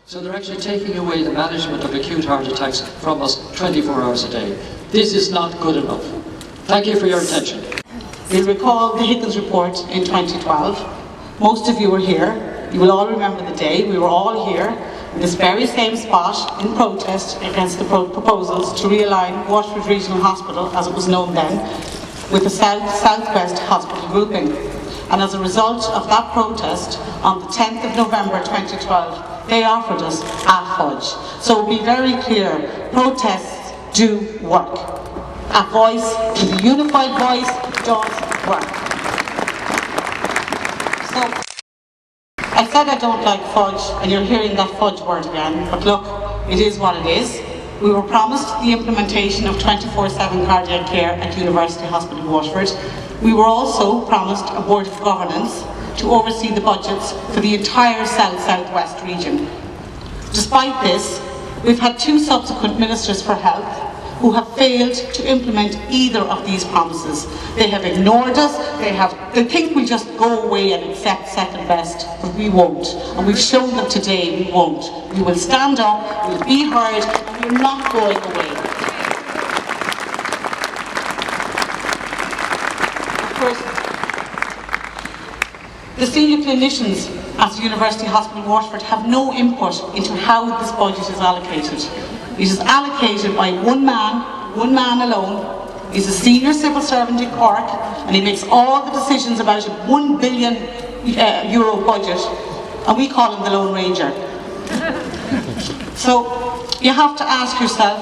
So they're actually taking away the management of acute heart attacks from us 24 hours a day. This is not good enough. Thank you for your attention. You'll recall the Higgins report in 2012. Most of you were here. You will all remember the day. We were all here in this very same spot in protest against the proposals to realign Waterford Regional Hospital, as it was known then, with the South-West Hospital grouping. And as a result of that protest, on the 10th of November 2012, they offered us a fudge. So be very clear, protests do work. A voice, a unified voice, does work. So, I said I don't like fudge, and you're hearing that fudge word again, but look, it is what it is. We were promised the implementation of 24/7 cardiac care at University Hospital Waterford. We were also promised a board of governance to oversee the budgets for the entire South-Southwest region. Despite this, we've had two subsequent ministers for health who have failed to implement either of these promises. They have ignored us, they think we'll just go away and accept second best, but we won't. And we've shown them today we won't. We will stand up, we'll be heard, and we're not going away. The senior clinicians at the University Hospital Waterford have no input into how this budget is allocated. It is allocated by one man alone. He's a senior civil servant in Cork, and he makes all the decisions about a €1 billion budget, and we call him the Lone Ranger. So you have to ask yourself,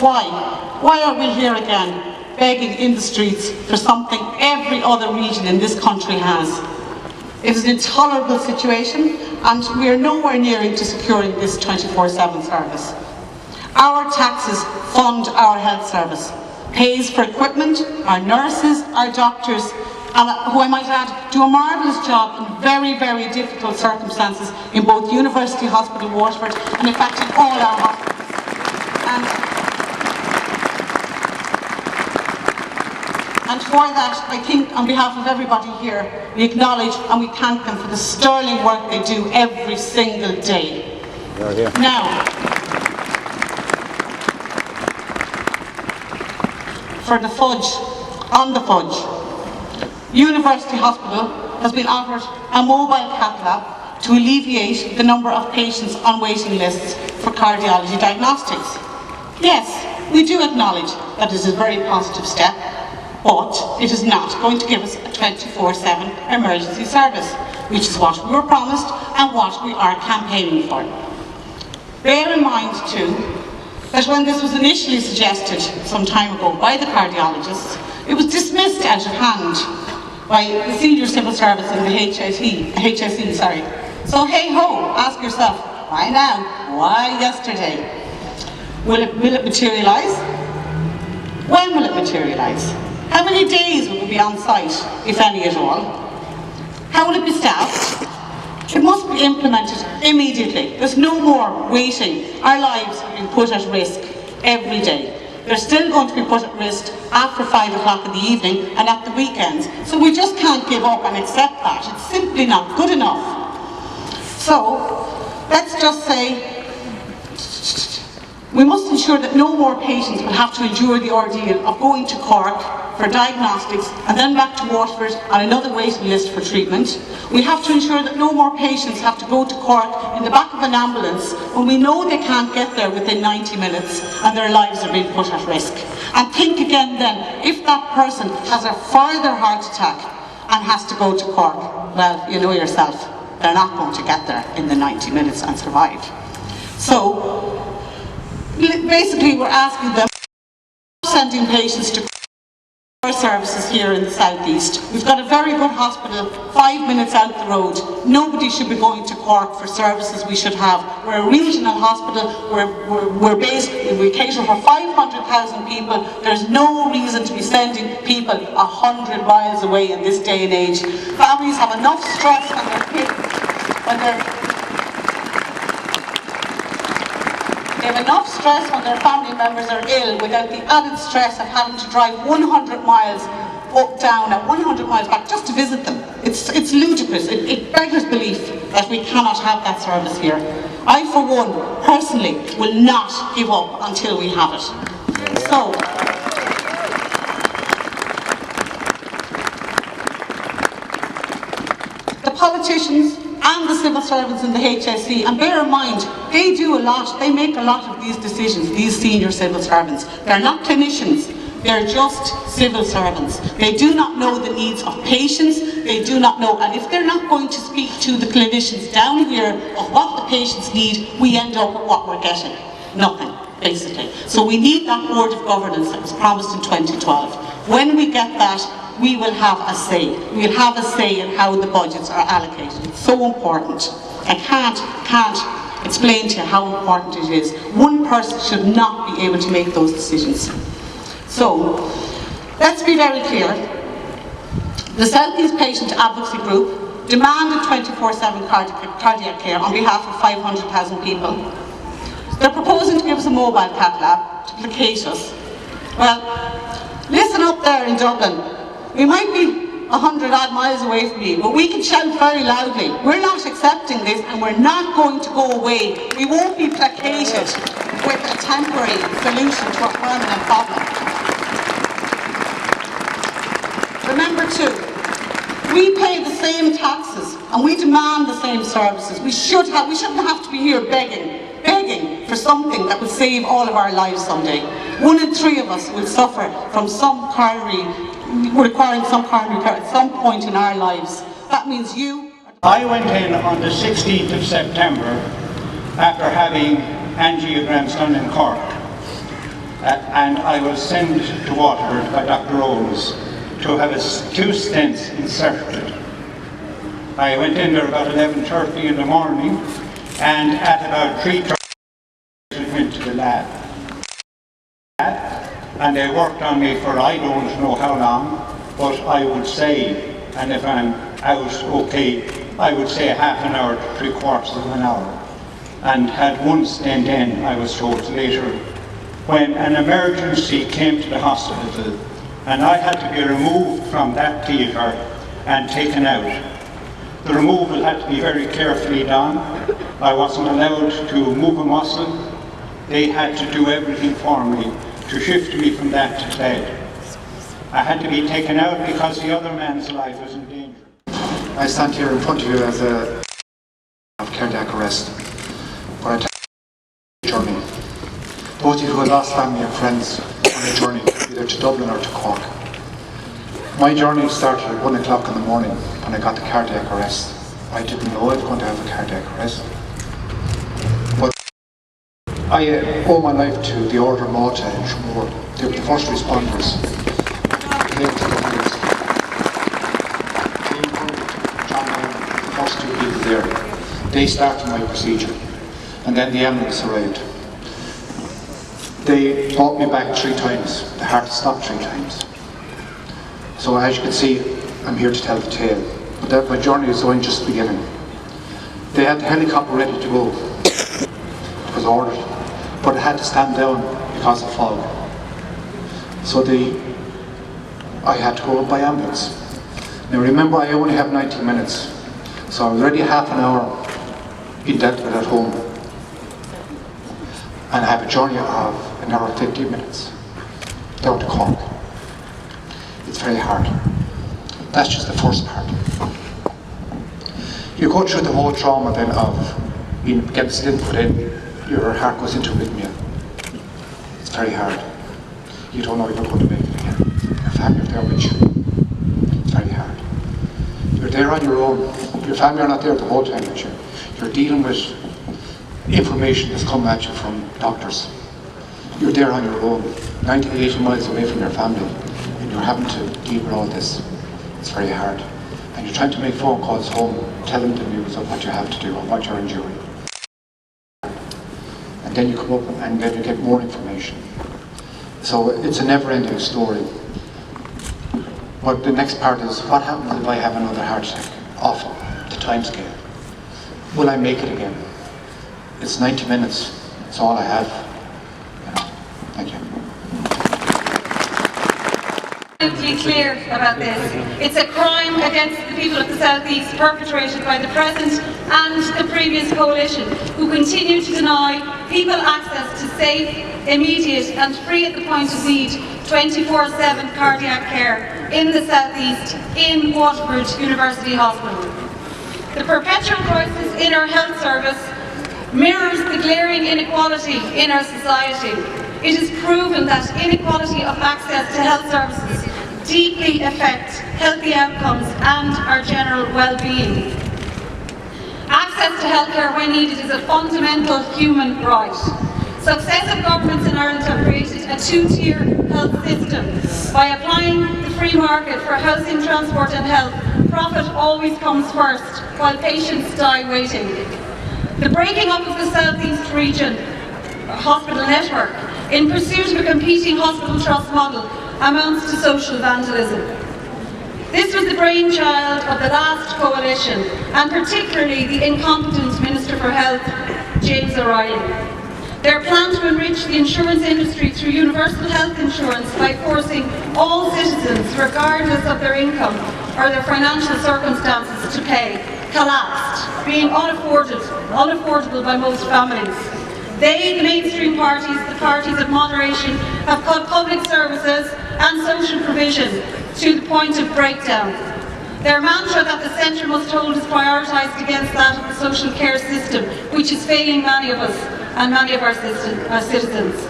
why? Why are we here again, begging in the streets for something every other region in this country has? It is an intolerable situation, and we are nowhere near into securing this 24/7 service. Our taxes fund our health service, pays for equipment, our nurses, our doctors, who I might add do a marvellous job in very, very difficult circumstances in both University Hospital Waterford and in fact in all our hospitals. And for that, I think on behalf of everybody here, we acknowledge and we thank them for the sterling work they do every single day. Now, for the fudge, on the fudge, University Hospital has been offered a mobile cath lab to alleviate the number of patients on waiting lists for cardiology diagnostics. Yes, we do acknowledge that this is a very positive step, but it is not going to give us a 24/7 emergency service, which is what we were promised and what we are campaigning for. Bear in mind too, that when this was initially suggested some time ago by the cardiologists, it was dismissed out of hand by the senior civil service in the HSE. So hey ho, ask yourself, why now? Why yesterday? Will it materialise? When will it materialise? How many days will it be on site, if any at all? How will it be staffed? It must be implemented immediately. There's no more waiting. Our lives are being put at risk every day. They're still going to be put at risk after 5 o'clock in the evening and at the weekends. So we just can't give up and accept that. It's simply not good enough. So, let's just say, we must ensure that no more patients will have to endure the ordeal of going to Cork for diagnostics and then back to Waterford on another waiting list for treatment. We have to ensure that no more patients have to go to Cork in the back of an ambulance when we know they can't get there within 90 minutes and their lives are being put at risk. And think again then, if that person has a further heart attack and has to go to Cork, well, you know yourself, they're not going to get there in the 90 minutes and survive. So, basically we're asking them, sending patients to our services here in the southeast. We've got a very good hospital 5 minutes out the road. Nobody should be going to Cork for services we should have. We're a regional hospital, we cater for 500,000 people. There's no reason to be sending people 100 miles away in this day and age. Families have enough stress on their kids, they have enough stress when their family members are ill without the added stress of having to drive 100 miles up, down and 100 miles back just to visit them. It's ludicrous. It beggars belief that we cannot have that service here. I, for one, personally, will not give up until we have it. So, the politicians and the civil servants in the HSE, and bear in mind, they do a lot, they make a lot of these decisions, these senior civil servants. They're not clinicians, they're just civil servants. They do not know the needs of patients, they do not know, and if they're not going to speak to the clinicians down here of what the patients need, we end up with what we're getting. Nothing, basically. So we need that board of governance that was promised in 2012. When we get that, we will have a say. We'll have a say in how the budgets are allocated. It's so important. I can't explain to you how important it is. One person should not be able to make those decisions. So, let's be very clear. The South East Patient Advocacy Group demanded 24/7 cardiac care on behalf of 500,000 people. They're proposing to give us a mobile cath lab to placate us. Well, listen up there in Dublin. We might be 100 odd miles away from you, but we can shout very loudly. We're not accepting this, and we're not going to go away. We won't be placated with a temporary solution to a permanent problem. Remember too, we pay the same taxes and we demand the same services. We shouldn't have to be here begging for something that will save all of our lives someday. 1 in 3 of us will suffer from requiring some coronary care at some point in our lives. That means you. I went in on the 16th of September after having angiograms done in Cork, and I was sent to Waterford by Dr. Owens to have 2 stents inserted. I went in there about 11:30 in the morning, and at about 3:30 I went to the lab. And they worked on me for I don't know how long, but I would say, and if I'm out okay, I would say half an hour to 3/4 of an hour. And had 1 stent in, I was told later, when an emergency came to the hospital and I had to be removed from that theatre and taken out. The removal had to be very carefully done. I wasn't allowed to move a muscle. They had to do everything for me to shift me from that to bed. I had to be taken out because the other man's life was in danger. I stand here in front of you as a cardiac arrest, but I tell you journey. Those of you who have lost family and friends on a journey, either to Dublin or to Cork. My journey started at 1 o'clock in the morning when I got the cardiac arrest. I didn't know I was going to have a cardiac arrest. But I owe my life to the Order Malta in Tramore. They were the first responders. Came to the house. Came from John Lennon, the first 2 people there. They started my procedure. And then the ambulance arrived. They brought me back 3 times. The heart stopped 3 times. So as you can see, I'm here to tell the tale. But that my journey is only just beginning. They had the helicopter ready to go. It was ordered. But it had to stand down because of fog. So I had to go by ambulance. Now remember, I only have 90 minutes. So I was already half an hour being dealt with at home. And I have a journey of an hour and 50 minutes down to Cork. It's very hard. That's just the first part. You go through the whole trauma then of you get the stent put in, your heart goes into arrhythmia. It's very hard. You don't know if you're going to make it again. Your family are there with you. It's very hard. You're there on your own. Your family are not there the whole time with you. You're dealing with information that's coming at you from doctors. You're there on your own, 90 to 80 miles away from your family, and you're having to deal with all this. It's very hard. And you're trying to make phone calls home, telling the news of what you have to do or what you're enduring. And then you come up and then you get more information. So it's a never-ending story. But the next part is, what happens if I have another heart attack? Awful, the time scale. Will I make it again? It's 90 minutes, it's all I have. Thank you. Absolutely clear about this. It's a crime against the people of the South East perpetrated by the present and the previous coalition, who continue to deny people access to safe, immediate and free at the point of need 24/7 cardiac care in the South East in Waterford University Hospital. The perpetual crisis in our health service mirrors the glaring inequality in our society. It is proven that inequality of access to health services deeply affects healthy outcomes and our general well-being. Access to healthcare when needed is a fundamental human right. Successive governments in Ireland have created a two-tier health system. By applying the free market for housing, transport and health, profit always comes first, while patients die waiting. The breaking up of the South East region hospital network in pursuit of a competing hospital trust model amounts to social vandalism. This was the brainchild of the last coalition, and particularly the incompetent Minister for Health, James O'Reilly. Their plan to enrich the insurance industry through universal health insurance by forcing all citizens, regardless of their income or their financial circumstances, to pay, collapsed, being unaffordable by most families. They, the mainstream parties, the parties of moderation, have cut public services and social provision to the point of breakdown. Their mantra that the centre must hold is prioritised against that of the social care system, which is failing many of us and many of our citizens.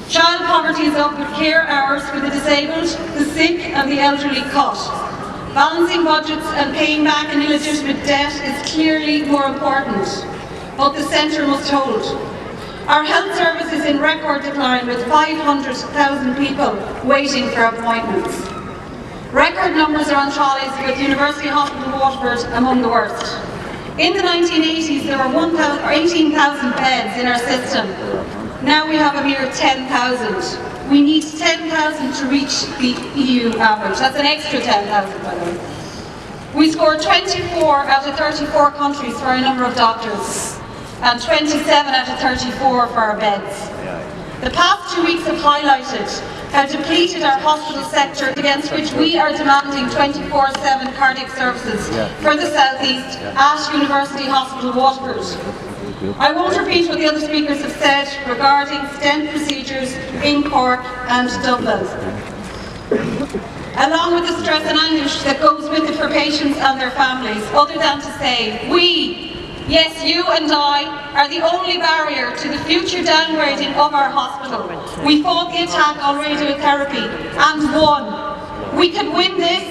Child poverty is up with care hours for the disabled, the sick and the elderly cut. Balancing budgets and paying back an illegitimate debt is clearly more important, but the centre must hold. Our health service is in record decline, with 500,000 people waiting for appointments. Record numbers are on trolleys, with University Hospital Waterford among the worst. In the 1980s there were 18,000 beds in our system. Now we have a mere 10,000. We need 10,000 to reach the EU average. That's an extra 10,000, by the way. We scored 24 out of 34 countries for our number of doctors, and 27 out of 34 for our beds. The past 2 weeks have highlighted how depleted our hospital sector, against which we are demanding 24/7 cardiac services for the South East at University Hospital Waterford. I won't repeat what the other speakers have said regarding stent procedures in Cork and Dublin, along with the stress and anguish that goes with it for patients and their families, other than to say, we, yes, you and I, are the only barrier to the future downgrading of our hospital. We fought the attack on radiotherapy and won. We can win this.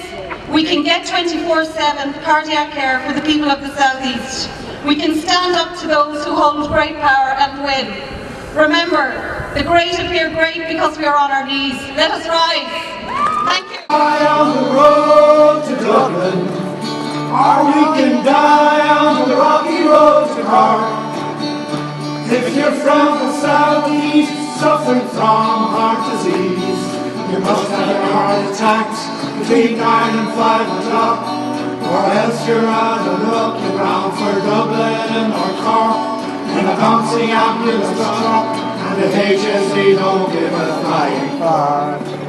We can get 24/7 cardiac care for the people of the South East. We can stand up to those who hold great power and win. Remember, the great appear great because we are on our knees. Let us rise. Thank you. Die on the road to Dublin, or we can die on the rocky road to Cork. If you're from the South East, suffering from heart disease, you must have your heart attacks between 9 and 5 o'clock, or else you're out of luck. You're bound for Dublin or Cork in a bouncing ambulance truck, and the HSE don't give a flying fuck.